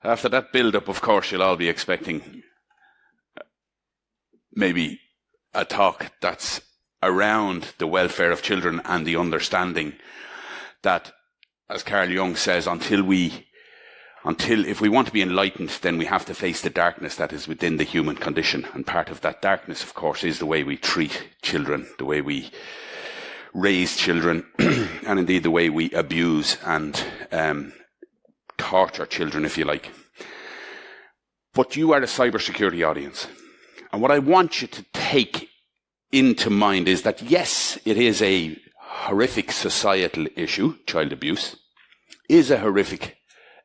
After that build-up, of course, you'll all be expecting maybe a talk that's around the welfare of children and the understanding that, as Carl Jung says, until if we want to be enlightened, then we have to face the darkness that is within the human condition. And part of that darkness, of course, is the way we treat children, the way we raise children, and indeed the way we abuse and torture children, if you like. But you are a cybersecurity audience. And what I want you to take into mind is that, yes, it is a horrific societal issue. Child abuse is a horrific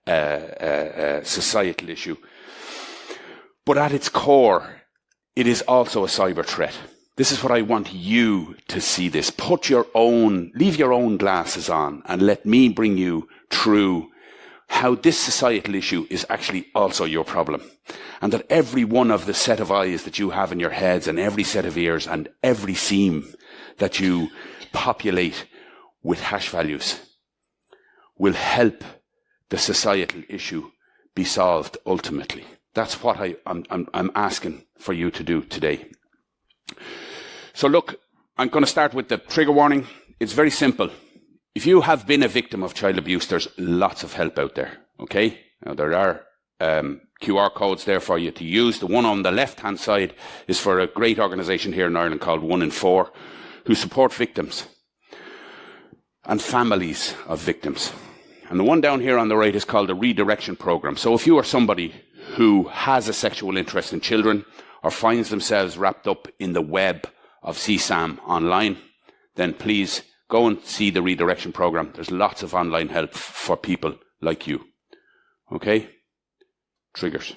societal issue. But at its core, it is also a cyber threat. This is what I want you to see this. Leave your own glasses on and let me bring you through how this societal issue is actually also your problem. And that every one of the set of eyes that you have in your heads and every set of ears and every seam that you populate with hash values will help the societal issue be solved ultimately. That's what I'm asking for you to do today. So look, I'm going to start with the trigger warning. It's very simple. If you have been a victim of child abuse, there's lots of help out there, okay? Now, there are QR codes there for you to use. The one on the left-hand side is for a great organisation here in Ireland called 1 in 4, who support victims and families of victims. And the one down here on the right is called the Redirection Programme. So if you are somebody who has a sexual interest in children or finds themselves wrapped up in the web of CSAM online, then please go and see the Redirection Programme. There's lots of online help for people like you. Okay? Triggers.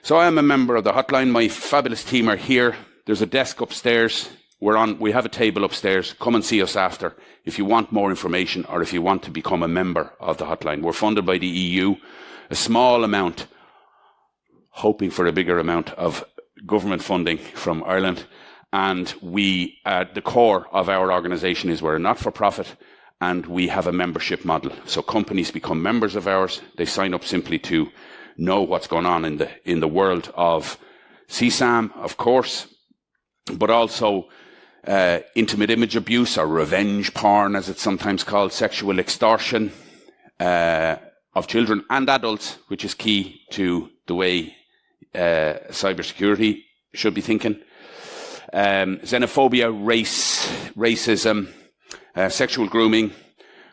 So I am a member of the hotline. My fabulous team are here. There's a desk upstairs. We have a table upstairs. Come and see us after if you want more information or if you want to become a member of the hotline. We're funded by the EU, a small amount, hoping for a bigger amount of government funding from Ireland. And the core of our organisation is we're a not-for-profit and we have a membership model. So companies become members of ours. They sign up simply to know what's going on in the world of CSAM, of course, but also intimate image abuse or revenge porn, as it's sometimes called, sexual extortion of children and adults, which is key to the way cybersecurity should be thinking. Xenophobia, racism, sexual grooming,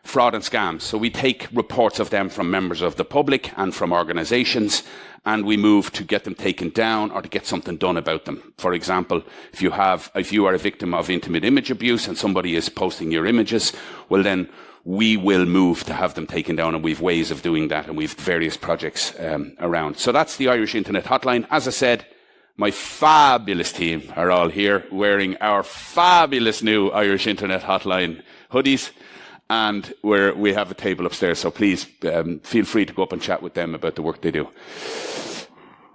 fraud and scams. So we take reports of them from members of the public and from organisations, and we move to get them taken down or to get something done about them. For example, if you are a victim of intimate image abuse and somebody is posting your images, well then we will move to have them taken down, and we've ways of doing that, and we've various projects around. So that's the Irish Internet Hotline. As I said, my fabulous team are all here wearing our fabulous new Irish Internet Hotline hoodies, and we have a table upstairs, so please feel free to go up and chat with them about the work they do.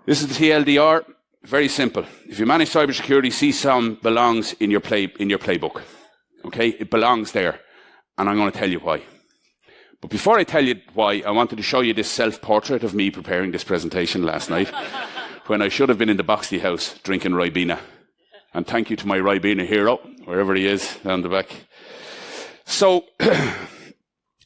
This is the TLDR. Very simple. If you manage cybersecurity, CSAM belongs in your playbook. Okay? It belongs there, and I'm going to tell you why. But before I tell you why, I wanted to show you this self-portrait of me preparing this presentation last night, when I should have been in the Boxty House drinking Ribena. And thank you to my Ribena hero, wherever he is, down the back. So,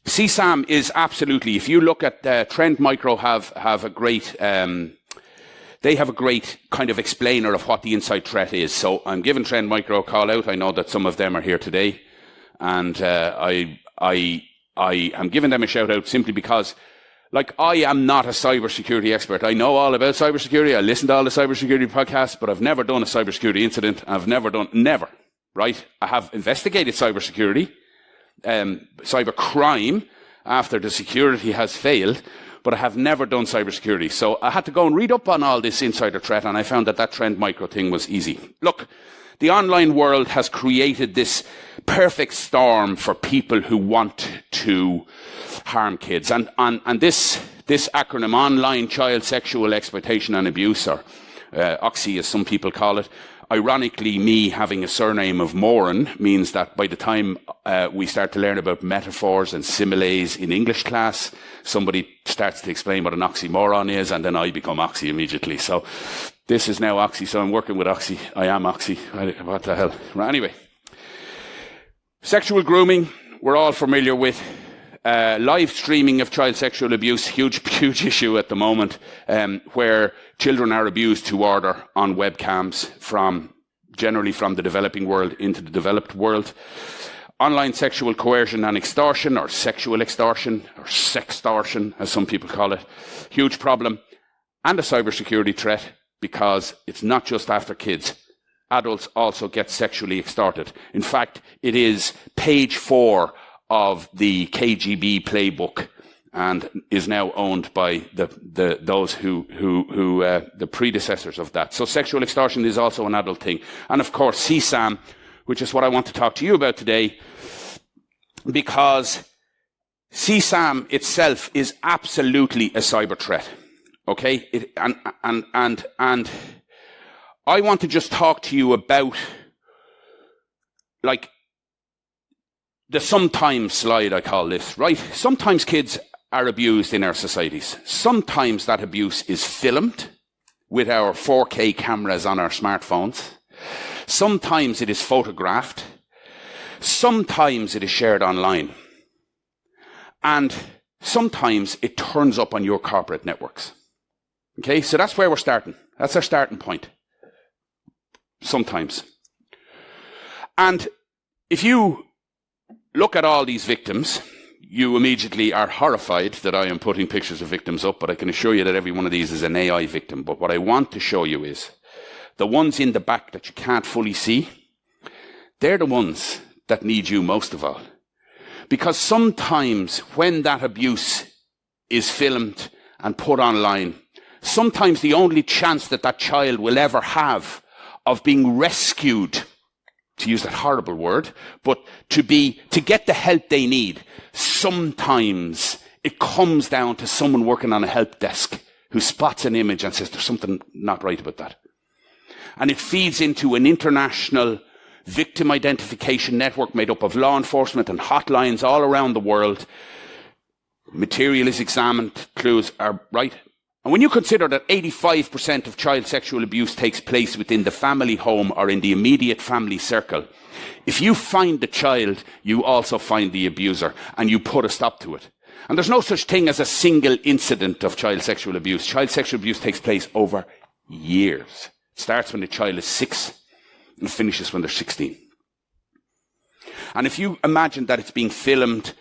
CSAM is absolutely, if you look at Trend Micro have a great, they have a great kind of explainer of what the inside threat is. So I'm giving Trend Micro a call out. I know that some of them are here today. And I am giving them a shout out simply because, like, I am not a cybersecurity expert. I know all about cybersecurity. I listen to all the cybersecurity podcasts, but I've never done a cybersecurity incident. Never, right? I have investigated cybersecurity, cyber crime after the security has failed, but I have never done cybersecurity. So I had to go and read up on all this insider threat, and I found that Trend Micro thing was easy. Look, the online world has created this perfect storm for people who want to harm kids. And this acronym, Online Child Sexual Exploitation and Abuse, or OXI as some people call it, Ironically, me having a surname of Moran means that by the time we start to learn about metaphors and similes in English class, somebody starts to explain what an oxymoron is, and then I become oxy immediately. So this is now oxy, so I'm working with oxy. I am oxy. What the hell? Anyway, sexual grooming, we're all familiar with. Live streaming of child sexual abuse, huge issue at the moment, where children are abused to order on webcams generally from the developing world into the developed world. Online sexual coercion and extortion, or sexual extortion, or sextortion, as some people call it. Huge problem. And a cybersecurity threat, because it's not just after kids. Adults also get sexually extorted. In fact, it is page 4 of the KGB playbook, and is now owned by those who the predecessors of that. So sexual extortion is also an adult thing. And of course, CSAM, which is what I want to talk to you about today, because CSAM itself is absolutely a cyber threat. Okay? And I want to just talk to you about, like, the sometimes slide, I call this, right? Sometimes kids are abused in our societies. Sometimes that abuse is filmed with our 4K cameras on our smartphones. Sometimes it is photographed. Sometimes it is shared online. And sometimes it turns up on your corporate networks. Okay, so that's where we're starting. That's our starting point. Sometimes. And if you look at all these victims, you immediately are horrified that I am putting pictures of victims up, but I can assure you that every one of these is an AI victim. But what I want to show you is the ones in the back that you can't fully see, they're the ones that need you most of all. Because sometimes when that abuse is filmed and put online, sometimes the only chance that that child will ever have of being rescued, to use that horrible word, but to get the help they need, sometimes it comes down to someone working on a help desk who spots an image and says, there's something not right about that. And it feeds into an international victim identification network made up of law enforcement and hotlines all around the world. Material is examined, clues are right. And when you consider that 85% of child sexual abuse takes place within the family home or in the immediate family circle, if you find the child, you also find the abuser, and you put a stop to it. And there's no such thing as a single incident of child sexual abuse. Child sexual abuse takes place over years. It starts when the child is 6 and finishes when they're 16. And if you imagine that it's being filmed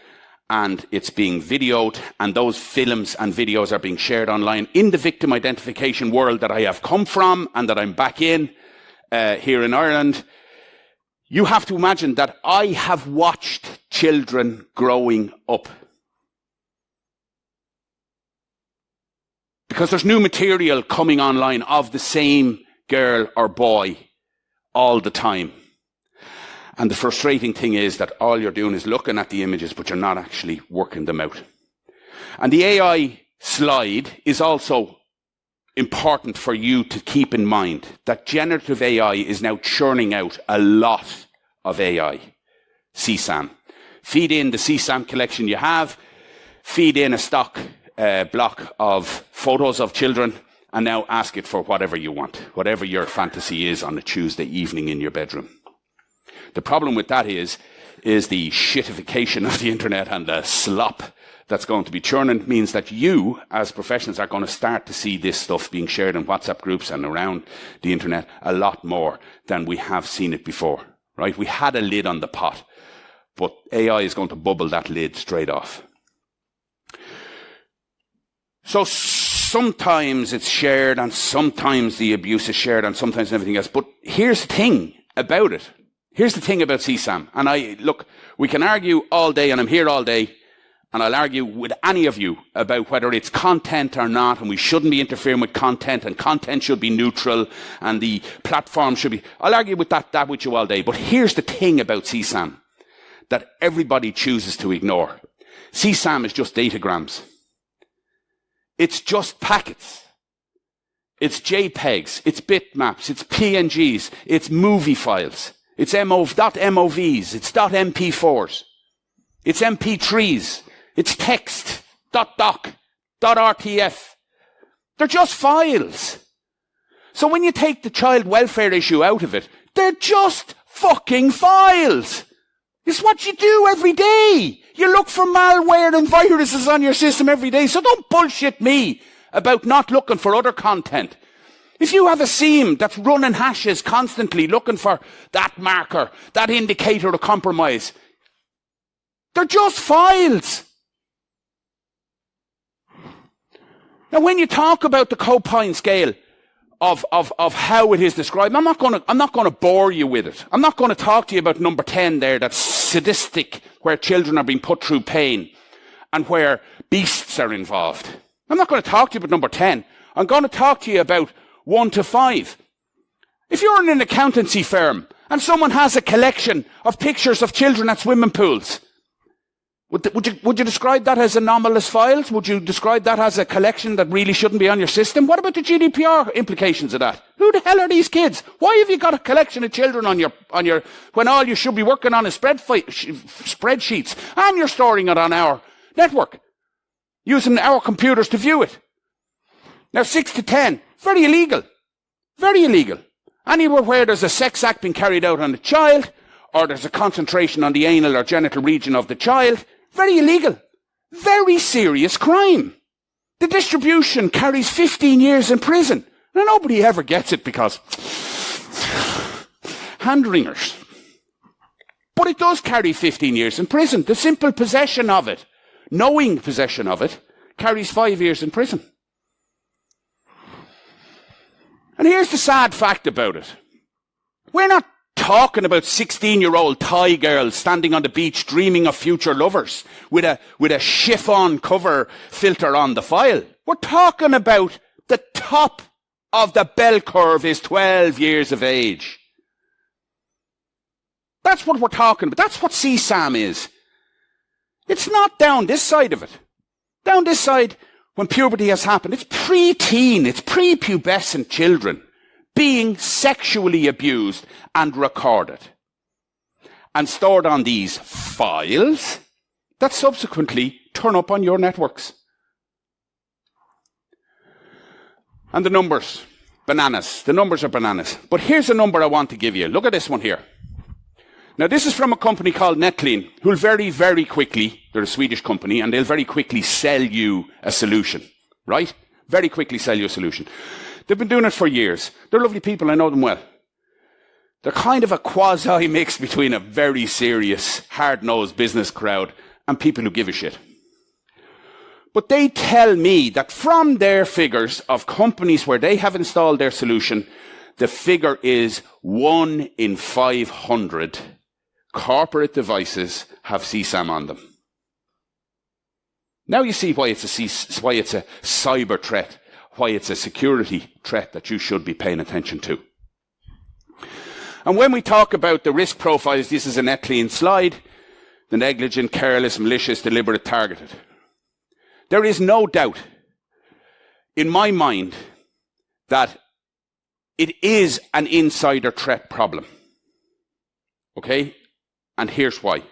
and it's being videoed, and those films and videos are being shared online in the victim identification world that I have come from and that I'm back in here in Ireland, you have to imagine that I have watched children growing up. Because there's new material coming online of the same girl or boy all the time. And the frustrating thing is that all you're doing is looking at the images, but you're not actually working them out. And the AI slide is also important for you to keep in mind that generative AI is now churning out a lot of AI. CSAM. Feed in the CSAM collection you have, feed in a stock block of photos of children, and now ask it for whatever you want, whatever your fantasy is on a Tuesday evening in your bedroom. The problem with that is the shitification of the internet, and the slop that's going to be churning means that you, as professionals, are going to start to see this stuff being shared in WhatsApp groups and around the internet a lot more than we have seen it before, right? We had a lid on the pot, but AI is going to bubble that lid straight off. So sometimes it's shared, and sometimes the abuse is shared, and sometimes everything else. But here's the thing about it. Here's the thing about CSAM. And look, we can argue all day, and I'm here all day, and I'll argue with any of you about whether it's content or not, and we shouldn't be interfering with content, and content should be neutral, and the platform should be... I'll argue with that with you all day. But here's the thing about CSAM that everybody chooses to ignore. CSAM is just datagrams. It's just packets. It's JPEGs, it's bitmaps, it's PNGs, it's movie files, it's .movs, it's .mp4s, it's MP3s, it's text, .doc, .rtf. They're just files. So when you take the child welfare issue out of it, they're just fucking files. It's what you do every day. You look for malware and viruses on your system every day, so don't bullshit me about not looking for other content. If you have a SIEM that's running hashes constantly looking for that marker, that indicator of compromise, they're just files. Now, when you talk about the Copine scale of how it is described, I'm not going to bore you with it. I'm not going to talk to you about number 10 there, that's sadistic, where children are being put through pain and where beasts are involved. I'm not going to talk to you about number 10. I'm going to talk to you about 1 to 5. If you're in an accountancy firm and someone has a collection of pictures of children at swimming pools, would you describe that as anomalous files? Would you describe that as a collection that really shouldn't be on your system? What about the GDPR implications of that? Who the hell are these kids? Why have you got a collection of children on your when all you should be working on is spreadsheets, and you're storing it on our network, using our computers to view it? Now, 6 to 10, very illegal. Very illegal. Anywhere where there's a sex act being carried out on a child, or there's a concentration on the anal or genital region of the child, very illegal. Very serious crime. The distribution carries 15 years in prison. Now, nobody ever gets it because hand-wringers. But it does carry 15 years in prison. The simple possession of it, knowing possession of it, carries 5 years in prison. And here's the sad fact about it. We're not talking about 16-year-old Thai girls standing on the beach dreaming of future lovers with a chiffon cover filter on the file. We're talking about the top of the bell curve is 12 years of age. That's what we're talking about. That's what CSAM is. It's not down this side of it. Down this side, when puberty has happened, it's pre-teen, it's pre-pubescent children being sexually abused and recorded and stored on these files that subsequently turn up on your networks. And the numbers, bananas. The numbers are bananas. But here's a number I want to give you. Look at this one here. Now, this is from a company called Netclean, who'll very, very quickly, they're a Swedish company, and they'll very quickly sell you a solution, right? Very quickly sell you a solution. They've been doing it for years. They're lovely people, I know them well. They're kind of a quasi-mix between a very serious, hard-nosed business crowd and people who give a shit. But they tell me that from their figures of companies where they have installed their solution, the figure is 1 in 500 corporate devices have CSAM on them. Now you see why it's a cyber threat, why it's a security threat that you should be paying attention to. And when we talk about the risk profiles, this is a Netclean slide, the negligent, careless, malicious, deliberate, targeted. There is no doubt in my mind that it is an insider threat problem. Okay? And here's why.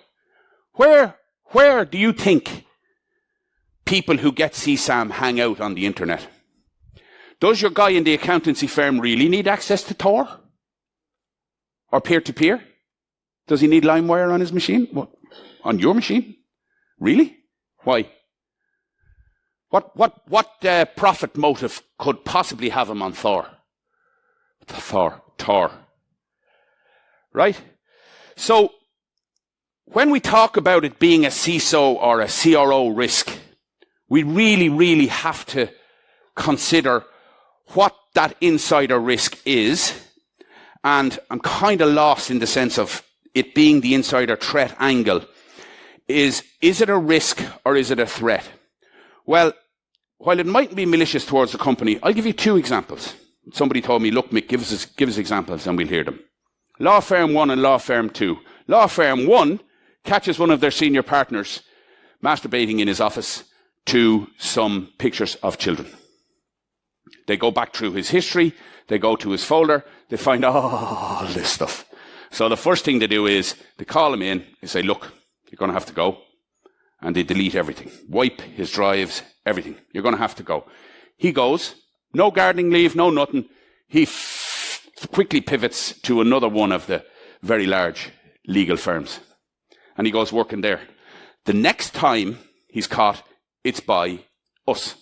Where do you think people who get CSAM hang out on the internet? Does your guy in the accountancy firm really need access to Tor? Or peer-to-peer? Does he need LimeWire on his machine? What? On your machine? Really? Why? What profit motive could possibly have him on Tor? Tor. Right? So, when we talk about it being a CISO or a CRO risk, we really, really have to consider what that insider risk is. And I'm kind of lost in the sense of it being the insider threat angle. Is it a risk or is it a threat? Well, while it might be malicious towards the company, I'll give you 2 examples. Somebody told me, look, Mick, give us examples and we'll hear them. Law firm 1 and law firm 2. Law firm 1 catches one of their senior partners masturbating in his office to some pictures of children. They go back through his history, they go to his folder, they find all this stuff. So the first thing they do is they call him in, they say, look, you're going to have to go. And they delete everything. Wipe his drives, everything. You're going to have to go. He goes, no gardening leave, no nothing. He quickly pivots to another one of the very large legal firms. And he goes working there. The next time he's caught, it's by us,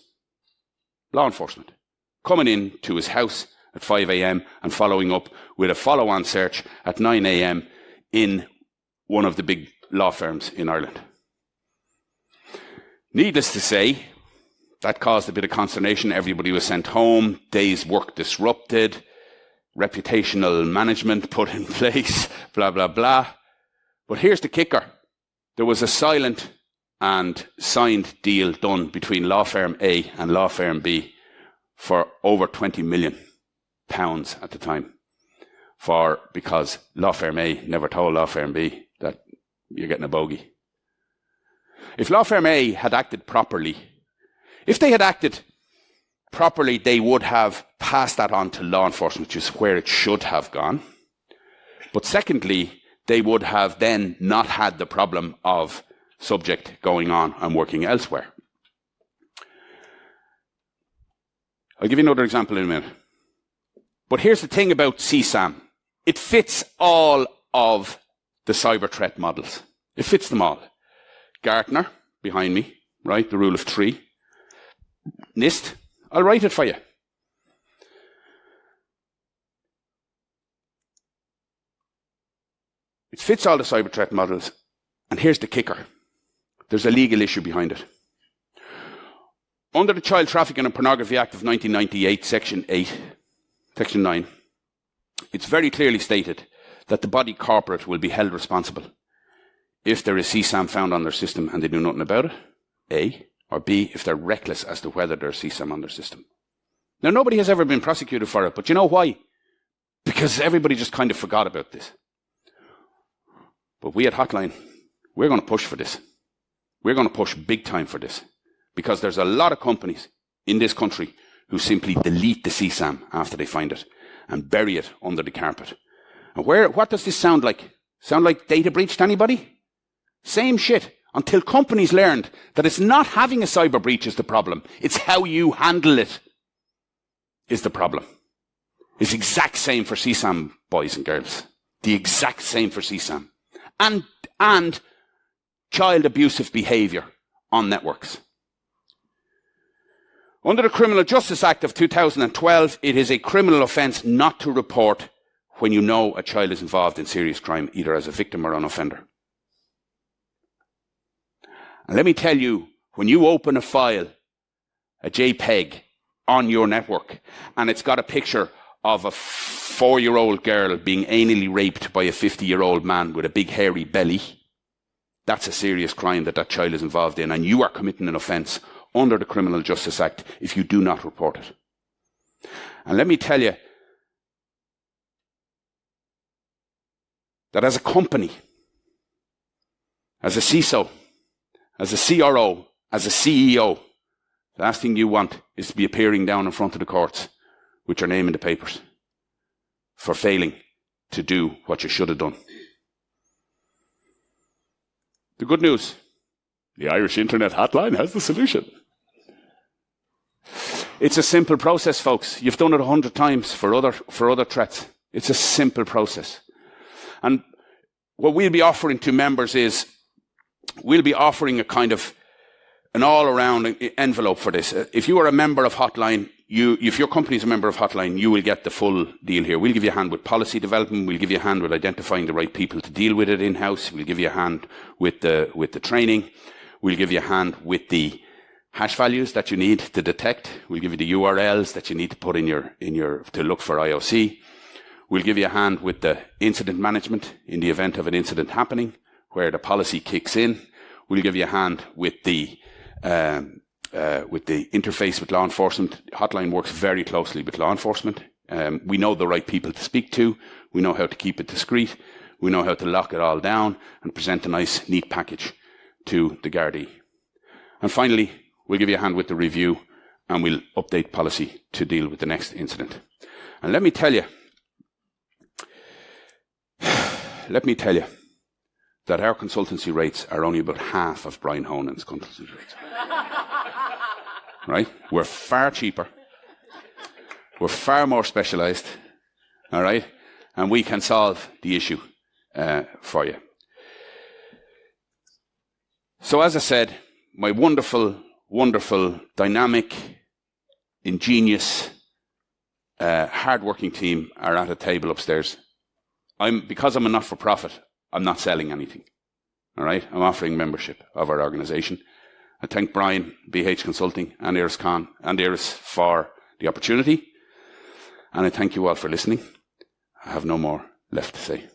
law enforcement, coming in to his house at 5 a.m. and following up with a follow-on search at 9 a.m. in one of the big law firms in Ireland. Needless to say, that caused a bit of consternation. Everybody was sent home, days' work disrupted, reputational management put in place, blah, blah, blah. But here's the kicker. There was a silent and signed deal done between law firm A and law firm B for over £20 million at the time, because law firm A never told law firm B that you're getting a bogey. If law firm A had acted properly, if they had acted properly, they would have passed that on to law enforcement, which is where it should have gone. But secondly, they would have then not had the problem of subject going on and working elsewhere. I'll give you another example in a minute. But here's the thing about CSAM. It fits all of the cyber threat models. It fits them all. Gartner, behind me, right, the rule of three. NIST, I'll write it for you. It fits all the cyber threat models, and here's the kicker. There's a legal issue behind it. Under the Child Trafficking and Pornography Act of 1998, Section 9, it's very clearly stated that the body corporate will be held responsible if there is CSAM found on their system and they do nothing about it, A, or B, if they're reckless as to whether there's CSAM on their system. Now, nobody has ever been prosecuted for it, but you know why? Because everybody just kind of forgot about this. But we at Hotline, we're going to push for this. We're going to push big time for this. Because there's a lot of companies in this country who simply delete the CSAM after they find it and bury it under the carpet. And what does this sound like? Sound like data breach to anybody? Same shit. Until companies learned that it's not having a cyber breach is the problem. It's how you handle it is the problem. It's the exact same for CSAM, boys and girls. The exact same for CSAM. And child abusive behaviour on networks. Under the Criminal Justice Act of 2012, it is a criminal offence not to report when you know a child is involved in serious crime, either as a victim or an offender. And let me tell you, when you open a file, a JPEG, on your network, and it's got a picture of a 4-year-old girl being anally raped by a 50-year-old man with a big hairy belly, that's a serious crime that child is involved in, and you are committing an offence under the Criminal Justice Act if you do not report it. And let me tell you that as a company, as a CISO, as a CRO, as a CEO, the last thing you want is to be appearing down in front of the courts with your name in the papers for failing to do what you should have done. The good news, the Irish Internet Hotline has the solution. It's a simple process, folks. You've done it 100 times for other threats. It's a simple process. And what we'll be offering to members is, we'll be offering a kind of an all-around envelope for this. If you are a member of Hotline, if your company is a member of Hotline, you will get the full deal here. We'll give you a hand with policy development. We'll give you a hand with identifying the right people to deal with it in-house. We'll give you a hand with the training. We'll give you a hand with the hash values that you need to detect. We'll give you the URLs that you need to put in your to look for IOC. We'll give you a hand with the incident management in the event of an incident happening, where the policy kicks in. We'll give you a hand with the interface with law enforcement. Hotline works very closely with law enforcement. We know the right people to speak to. We know how to keep it discreet. We know how to lock it all down and present a nice, neat package to the Gardaí. And finally, we'll give you a hand with the review and we'll update policy to deal with the next incident. And let me tell you that our consultancy rates are only about half of Brian Honan's consultancy rates. Right? We're far cheaper. We're far more specialised. All right? And we can solve the issue for you. So as I said, my wonderful, wonderful, dynamic, ingenious, hard-working team are at a table upstairs. Because I'm a not-for-profit, I'm not selling anything. All right? I'm offering membership of our organisation. I thank Brian, BH Consulting, and Iris for the opportunity. And I thank you all for listening. I have no more left to say.